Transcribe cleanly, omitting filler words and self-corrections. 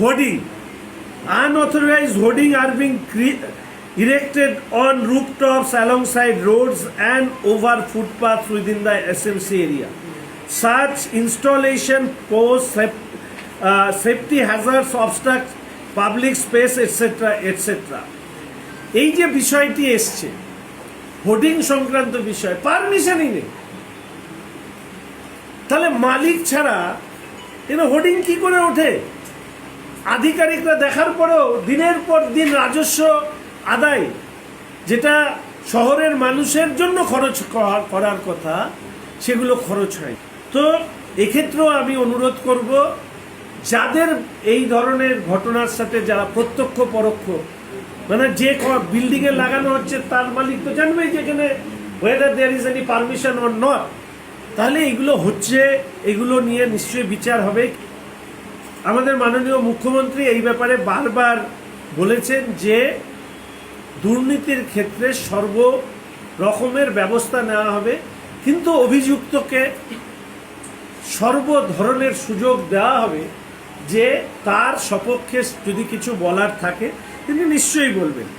hoarding. Unauthorized hoarding are being erected on rooftops, alongside roads and over footpaths within the SMC area. Such installation pose safety hazards, obstruct public space, etc. etc. এই যে বিষয়টি এসছে hoarding সংক্রান্ত বিষয়, পারমিশনই নেই, তাহলে মালিক ছাড়া এর হোর্ডিং কি করে ওঠে? আধিকারিকরা দেখার পরেও দিনের পর দিন রাজস্ব আদায়, যেটা শহরের মানুষের জন্য খরচ করার কথা, সেগুলো খরচ হয়। তো এক্ষেত্রেও আমি অনুরোধ করব, যাদের এই ধরনের ঘটনার সাথে যারা প্রত্যক্ষ পরোক্ষ, মানে যে বিল্ডিংয়ে লাগানো হচ্ছে তার মালিক তো জানবেই যেখানে whether there is any permission or not, তাহলে এগুলো হচ্ছে, এগুলো নিয়ে নিশ্চয়ই বিচার হবে। আমাদের মাননীয় মুখ্যমন্ত্রী এই ব্যাপারে বারবার বলেছেন যে দুর্নীতির ক্ষেত্রে সর্ব রকমের ব্যবস্থা নেওয়া হবে, কিন্তু অভিযুক্তকে সর্ব ধরনের সুযোগ দেওয়া হবে যে তার সপক্ষে যদি কিছু বলার থাকে তিনি নিশ্চয়ই বলবেন।